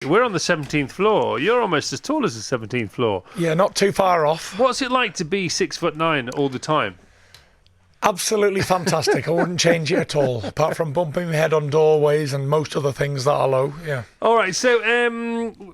We're on the 17th floor. You're almost as tall as the 17th floor. Yeah, not too far off. What's it like to be 6'9" all the time? Absolutely fantastic. I wouldn't change it at all, apart from bumping my head on doorways and most other things that are low. Yeah. All right. So,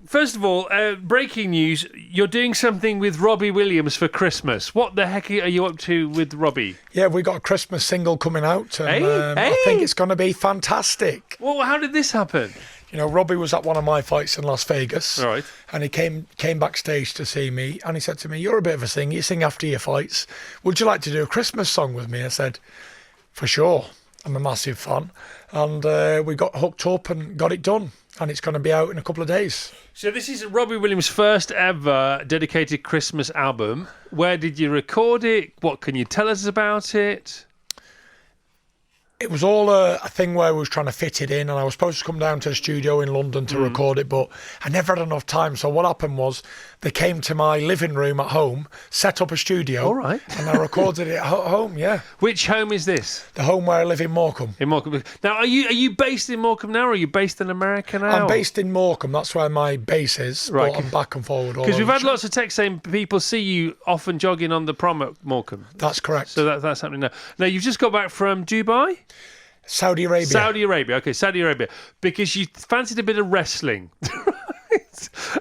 first of all, breaking news: you're doing something with Robbie Williams for Christmas. What the heck are you up to with Robbie? Yeah, we got a Christmas single coming out, and Hey. I think it's going to be fantastic. Well, how did this happen? You know, Robbie was at one of my fights in Las Vegas, Right. and he came backstage to see me, and he said to me, "You're a bit of a singer. You sing after your fights. Would you like to do a Christmas song with me?" I said, "For sure. I'm a massive fan." And we got hooked up and got it done, and it's going to be out in a couple of days. So this is Robbie Williams' first ever dedicated Christmas album. Where did you record it? What can you tell us about it? It was all a thing where we was trying to fit it in, and I was supposed to come down to the studio in London to record it, but I never had enough time. So what happened was they came to my living room at home, set up a studio, All right. and I recorded it at home, yeah. Which home is this? The home where I live in Morecambe. In Morecambe. Now, are you based in Morecambe now, or are you based in America now? I'm based in Morecambe, that's where my base is, Right. but I'm back and forward all Because we've over. had lots of texts saying people see you often jogging on the prom at Morecambe. That's correct. So that's happening now. Now, you've just got back from Dubai? Saudi Arabia. Saudi Arabia. Okay, Saudi Arabia. Because you fancied a bit of wrestling.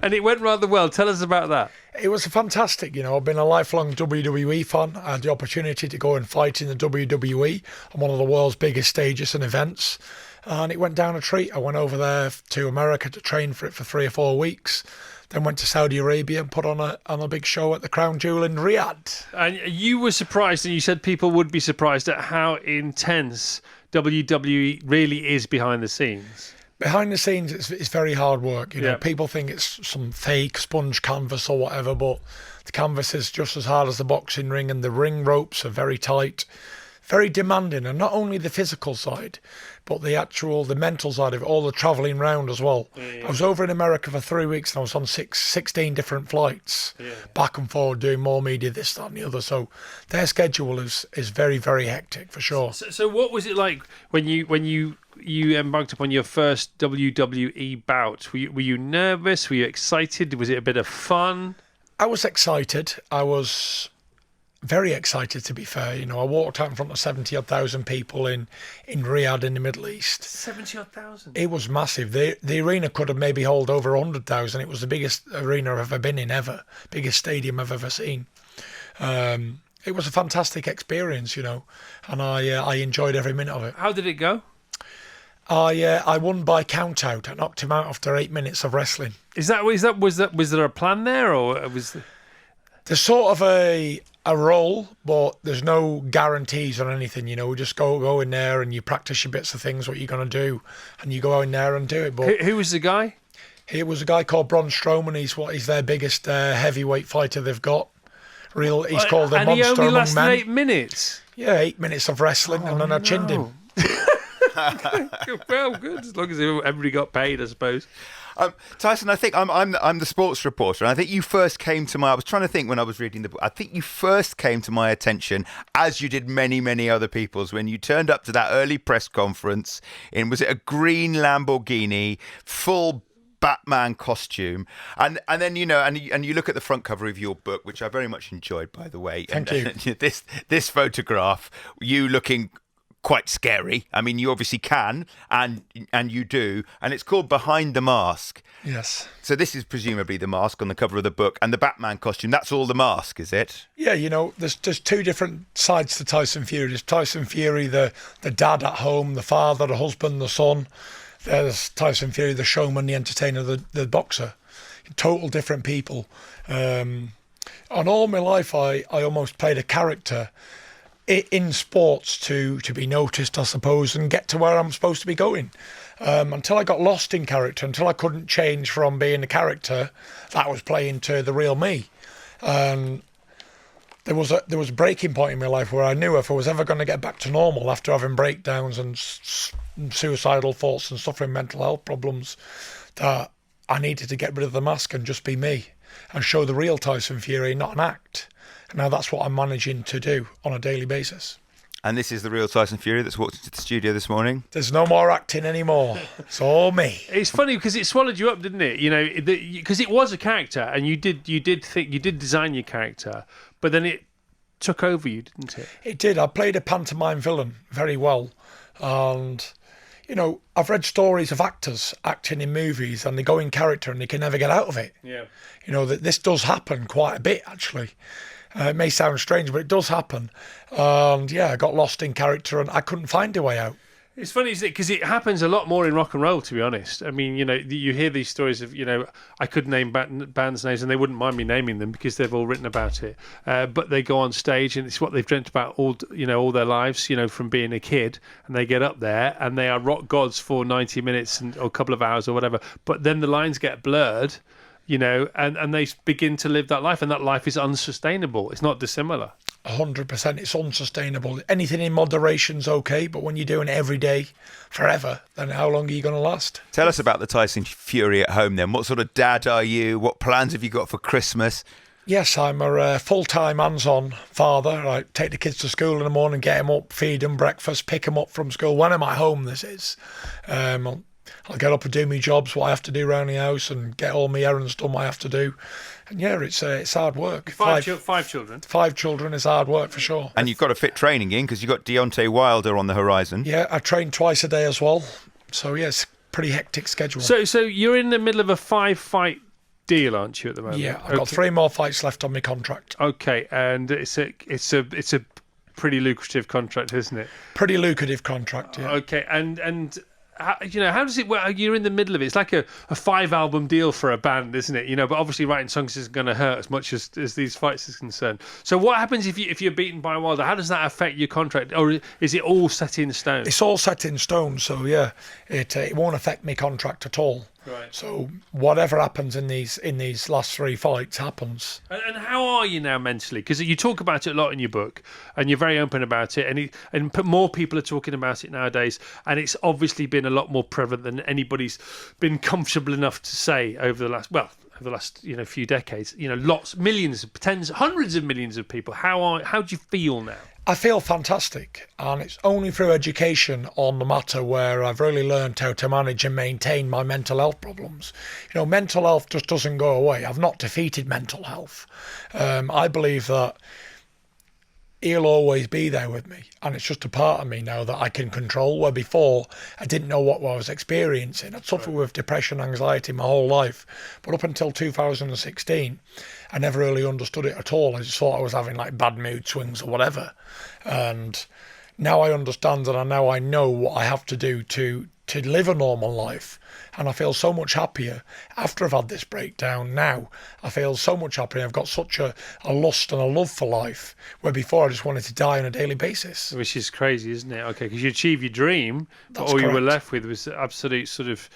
And it went rather well. Tell us about that. It was fantastic, you know. I've been a lifelong WWE fan. I had the opportunity to go and fight in the WWE on one of the world's biggest stages and events. And it went down a treat. I went over there to America to train for it for 3 or 4 weeks. Then went to Saudi Arabia and put on a big show at the Crown Jewel in Riyadh. And you were surprised, and you said people would be surprised at how intense WWE really is behind the scenes. Behind the scenes, it's very hard work. You know, Yeah. people think it's some fake sponge canvas or whatever, but the canvas is just as hard as the boxing ring, and the ring ropes are very tight, very demanding, and not only the physical side, but the mental side of it, all the travelling round as well. Yeah. I was over in America for 3 weeks, and I was on 16 different flights, back and forward, doing more media, this, that, and the other. So their schedule is very, very hectic for sure. So what was it like when you embarked upon your first WWE bout? Were you nervous? Were you excited? Was it a bit of fun? I was excited. I was very excited, to be fair. You know, I walked out in front of 70,000 people in Riyadh in the Middle East. 70,000. It was massive. The arena could have maybe hold over 100,000. It was the biggest arena I've ever been in ever, biggest stadium I've ever seen. It was a fantastic experience, you know, and I enjoyed every minute of it. How did it go? I won by count out. I knocked him out after 8 minutes of wrestling. Was there a plan there, or was There's sort of a role, but there's no guarantees on anything. You know, we just go in there and you practice your bits of things, what you're going to do, and you go in there and do it. But who was the guy? It was a guy called Braun Strowman. He's their biggest heavyweight fighter they've got. He's called the and monster he only among lasted men. 8 minutes. Yeah, 8 minutes of wrestling, and then I chinned him. Well, good, as long as everybody got paid, I suppose. Tyson, I think I'm the sports reporter, and I think you first came to I was trying to think when I was reading the book. I think you first came to my attention, as you did many other people's, when you turned up to that early press conference in, was it a green Lamborghini, full Batman costume, and then you know, and you look at the front cover of your book, which I very much enjoyed, by the way. Thank you. This photograph, you looking quite scary. I mean, you obviously can, and you do, and it's called Behind the Mask. Yes. So this is presumably the mask on the cover of the book, and the Batman costume, that's all the mask, is it? Yeah, you know, there's two different sides to Tyson Fury. There's Tyson Fury, the dad at home, the father, the husband, the son. There's Tyson Fury, the showman, the entertainer, the boxer. Total different people. And all my life, I almost played a character in sports to be noticed, I suppose, and get to where I'm supposed to be going. Until I got lost in character, until I couldn't change from being a character that was playing to the real me. There was a breaking point in my life where I knew if I was ever going to get back to normal after having breakdowns and suicidal thoughts and suffering mental health problems, that I needed to get rid of the mask and just be me and show the real Tyson Fury, not an act. And now that's what I'm managing to do on a daily basis. And this is the real Tyson Fury that's walked into the studio this morning. There's no more acting anymore. It's all me. It's funny because it swallowed you up, didn't it? You know, because it was a character, and you did design your character, but then it took over you, didn't it? It did. I played a pantomime villain very well, and you know, I've read stories of actors acting in movies and they go in character and they can never get out of it. Yeah. You know, that this does happen quite a bit actually. It may sound strange, but it does happen. And yeah, I got lost in character and I couldn't find a way out. It's funny, isn't it? Because it happens a lot more in rock and roll, to be honest. I mean, you know, you hear these stories of, you know, I could name bands' names and they wouldn't mind me naming them because they've all written about it. But they go on stage and it's what they've dreamt about all their lives, you know, from being a kid. And they get up there and they are rock gods for 90 minutes or a couple of hours or whatever. But then the lines get blurred, you know, and they begin to live that life. And that life is unsustainable. It's not dissimilar. 100%, it's unsustainable. Anything in moderation's okay, but when you're doing it every day, forever, then how long are you going to last? Tell us about the Tyson Fury at home then. What sort of dad are you? What plans have you got for Christmas? Yes, I'm a full-time hands-on father. I take the kids to school in the morning, get them up, feed them breakfast, pick them up from school. When I'm at home, this is. I'll get up and do my jobs, what I have to do around the house, and get all my errands done, what I have to do. And yeah, it's hard work. Five children. 5 children is hard work for sure. And you've got to fit training in because you've got Deontay Wilder on the horizon. Yeah, I train twice a day as well. So yeah, it's a pretty hectic schedule. So you're in the middle of a 5-fight deal, aren't you, at the moment? Yeah, I've got 3 more fights left on my contract. Okay, and it's a pretty lucrative contract, isn't it? Pretty lucrative contract, yeah. Okay, and how does it work? You're in the middle of it. It's like a 5-album deal for a band, isn't it? You know, but obviously writing songs isn't going to hurt as much as these fights is concerned. So what happens if you're beaten by Wilder? How does that affect your contract, or is it all set in stone? It's all set in stone, so yeah, it won't affect my contract at all. Right. So whatever happens in these last 3 fights happens. And how are you now mentally? Because you talk about it a lot in your book, and you're very open about it, and more people are talking about it nowadays, and it's obviously been a lot more prevalent than anybody's been comfortable enough to say over the last few decades. You know, lots, millions, tens, hundreds of millions of people. How do you feel now? I feel fantastic, and it's only through education on the matter where I've really learned how to manage and maintain my mental health problems. You know, mental health just doesn't go away. I've not defeated mental health. I believe that he'll always be there with me, and it's just a part of me now that I can control, where before I didn't know what I was experiencing. I'd suffered with depression, anxiety my whole life, but up until 2016 I never really understood it at all. I just thought I was having like bad mood swings or whatever, and now I understand and now I know what I have to do to live a normal life. And I feel so much happier after I've had this breakdown now. I feel so much happier. I've got such a lust and a love for life, where before I just wanted to die on a daily basis. Which is crazy, isn't it? Okay, because you achieved your dream, but all you were left with was absolute sort of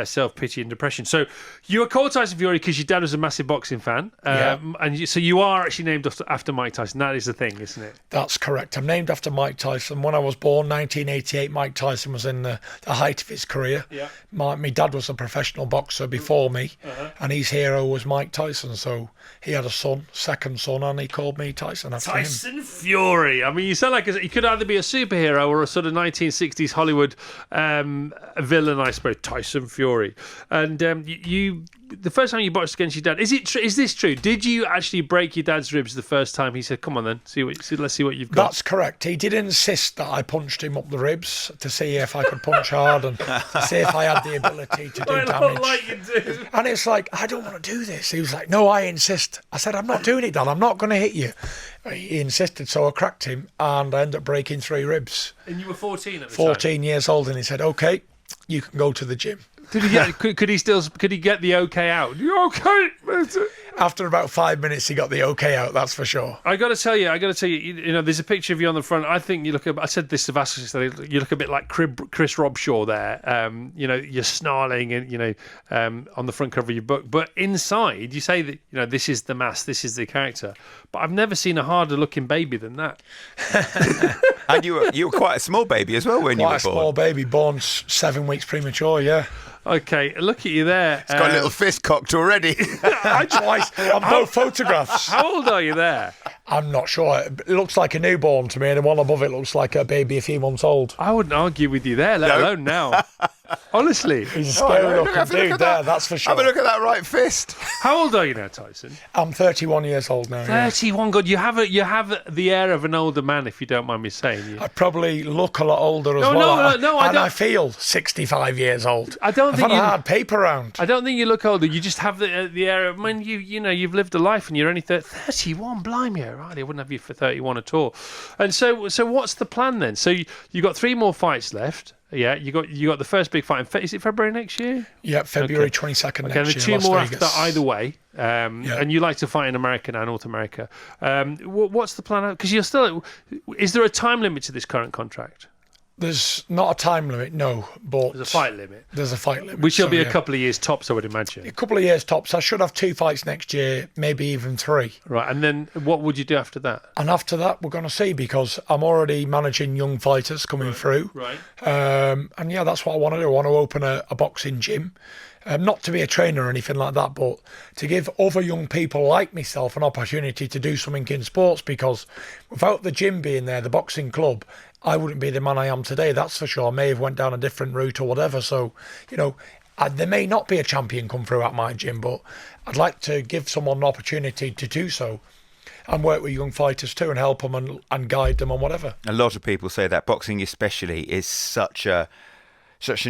self-pity and depression. So you were called Tyson Fury because your dad was a massive boxing fan. And so you are actually named after Mike Tyson. That is the thing, isn't it? That's correct. I'm named after Mike Tyson. When I was born, 1988, Mike Tyson was in the height of his career. Yeah. My dad was a professional boxer before me, and his hero was Mike Tyson. So he had a son, second son, and he called me Tyson after him. Tyson Fury. I mean, you sound like he could either be a superhero or a sort of 1960s Hollywood villain, I suppose. Tyson Fury. And you, the first time you boxed against your dad, is this true? Did you actually break your dad's ribs the first time? He said, "Come on, then, let's see what you've got." That's correct. He did insist that I punched him up the ribs to see if I could punch hard and to see if I had the ability to do damage. Like you do. And it's like, I don't want to do this. He was like, "No, I insist." I said, "I'm not doing it, Dad. I'm not going to hit you." He insisted, so I cracked him, and I ended up breaking 3 ribs. And you were 14 at the time? 14 years old, and he said, "Okay, you can go to the gym." Did he get? could he get the okay out? You okay? After about 5 minutes, he got the okay out. That's for sure. I got to tell you. You know, there's a picture of you on the front. I think you look. I said this to Vasquez. You look a bit like Chris Robshaw there. You know, you're snarling and on the front cover of your book. But inside, you say that this is the mask, this is the character. But I've never seen a harder looking baby than that. And you were quite a small baby as well when you were born. Quite a small baby, born 7 weeks premature. Yeah. Okay, look at you there. It's got a little fist cocked already. Twice on both photographs. How old are you there? I'm not sure. It looks like a newborn to me, and the one above it looks like a baby a few months old. I wouldn't argue with you there, let alone now. Honestly. He's a scary looking dude there, that's for sure. Have a look at that right fist. How old are you now, Tyson? I'm 31 years old now. 31. God, you have the air of an older man, if you don't mind me saying. I probably look a lot older as No, well. no, I and don't. I feel 65 years old. I don't I've think had you. a hard paper round. I don't think you look older. You just have the air of when you've lived a life and you're only 31. Blimey, right? I wouldn't have you for 31 at all. And so what's the plan then? So you got 3 more fights left. Yeah, you got the first big fight. Is it February next year? Yeah, February 22nd next year. And 2 more after that, either way. Yeah. And you like to fight in America and North America. What's the plan? Because you're still. Is there a time limit to this current contract? There's not a time limit, no, but There's a fight limit. There's a fight limit. Which will be a couple of years tops, I would imagine. A couple of years tops. I should have 2 fights next year, maybe even 3. Right, and then what would you do after that? And after that, we're going to see, because I'm already managing young fighters coming through. Right. And yeah, that's what I want to do. I want to open a boxing gym. Not to be a trainer or anything like that, but to give other young people like myself an opportunity to do something in sports, because without the gym being there, the boxing club, I wouldn't be the man I am today, that's for sure. I may have went down a different route or whatever. So, there may not be a champion come through at my gym, but I'd like to give someone an opportunity to do so and work with young fighters too and help them and guide them on whatever. A lot of people say that boxing especially is such an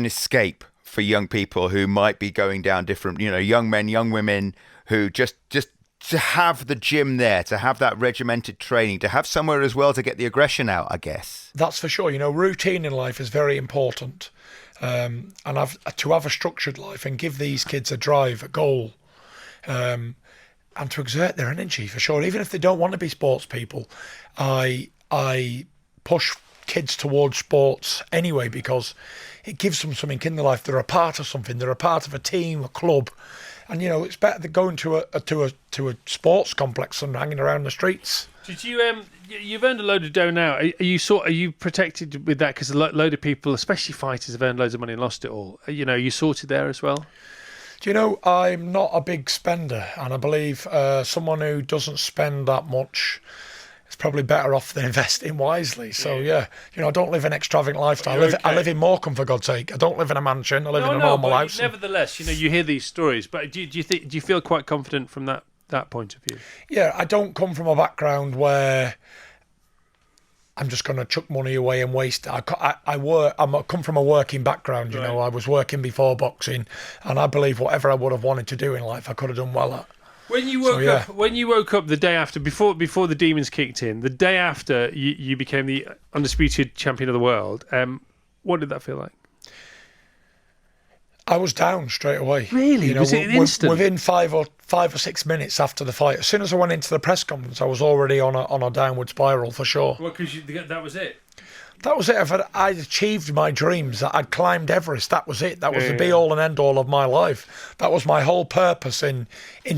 escape for young people who might be going down different, young men, young women who just to have the gym there, to have that regimented training, to have somewhere as well to get the aggression out, I guess. That's for sure. Routine in life is very important. And to have a structured life and give these kids a drive, a goal, and to exert their energy, for sure. Even if they don't want to be sports people, I push kids towards sports anyway, because it gives them something in their life. They're a part of something. They're a part of a team, a club. And it's better than going to a sports complex than hanging around the streets. Did you you've earned a load of dough now? Are you protected with that? Because a load of people, especially fighters, have earned loads of money and lost it all. Are you sorted there as well? I'm not a big spender, and I believe someone who doesn't spend that much is probably better off than investing wisely. So yeah, I don't live an extravagant lifestyle. I live in Morecambe, for God's sake. I don't live in a mansion. I live in a normal house. Nevertheless, you hear these stories, but do you feel quite confident from that point of view? Yeah, I don't come from a background where I'm just going to chuck money away and waste it. I come from a working background. Right. I was working before boxing, and I believe whatever I would have wanted to do in life, I could have done well at. When you woke up the day after, before the demons kicked in, the day after you became the undisputed champion of the world, what did that feel like? I was down straight away. Really? Was it instant? Within 5 or 6 minutes after the fight, as soon as I went into the press conference, I was already on a downward spiral for sure. Well, because that was it. That was it. I'd achieved my dreams. I'd climbed Everest. That was it. That was the be-all and end-all of my life. That was my whole purpose in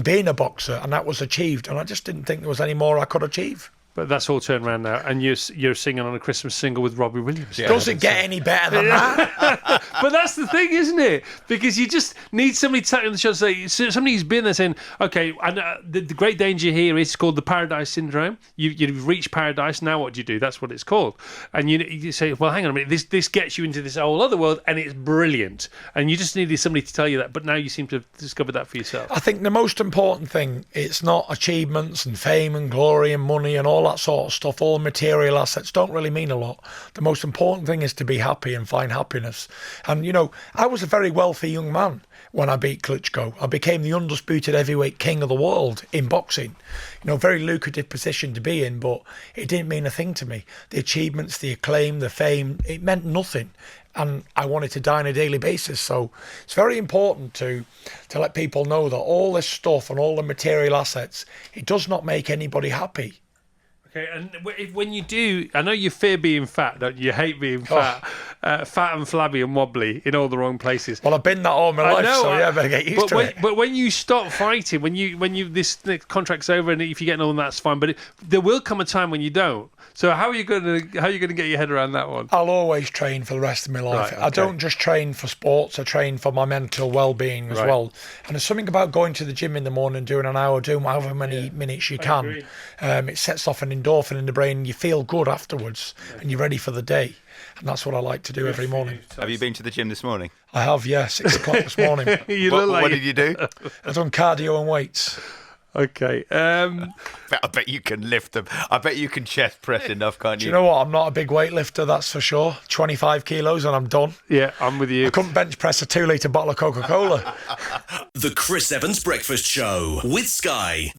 being a boxer, and that was achieved. And I just didn't think there was any more I could achieve. But that's all turned around now, and you're singing on a Christmas single with Robbie Williams. Yeah. Does it get any better than that? But that's the thing, isn't it? Because you just need somebody to tap you on the shoulder and say, somebody who's been there saying, okay, and the great danger here is called the paradise syndrome. You've reached paradise, now what do you do? That's what it's called. And you say, well, hang on a minute, this gets you into this whole other world, and it's brilliant. And you just needed somebody to tell you that, but now you seem to have discovered that for yourself. I think the most important thing, it's not achievements and fame and glory and money and all that sort of stuff. All material assets don't really mean a lot. The most important thing is to be happy and find happiness. And I was a very wealthy young man when I beat Klitschko. I became the undisputed heavyweight king of the world in boxing. Very lucrative position to be in, but it didn't mean a thing to me. The achievements, the acclaim, the fame, it meant nothing. And I wanted to die on a daily basis. So it's very important to let people know that all this stuff and all the material assets, it does not make anybody happy. Okay, and when you do, I know you fear being fat, don't you? You hate being fat, fat and flabby and wobbly in all the wrong places. Well, I've been that all my life, so yeah, I better get used to it. But when you stop fighting, when you this contract's over, and if you get on, that's fine. But there will come a time when you don't. So how are you going to get your head around that one? I'll always train for the rest of my life. Right, I okay. don't just train for sports, I train for my mental well-being as Right. well. And there's something about going to the gym in the morning, doing an hour, doing however many minutes you can. agree. It sets off an endorphin in the brain. You feel good afterwards and you're ready for the day. And that's what I like to do every morning. Have you been to the gym this morning? I have, 6 o'clock this morning. You look like What did you do? I've done cardio and weights. Okay. I bet you can lift them. I bet you can chest press enough, can't Do you? you know what? I'm not a big weightlifter, that's for sure. 25 kilos and I'm done. Yeah, I'm with you. I couldn't bench press a 2 litre bottle of Coca-Cola. The Chris Evans Breakfast Show with Sky.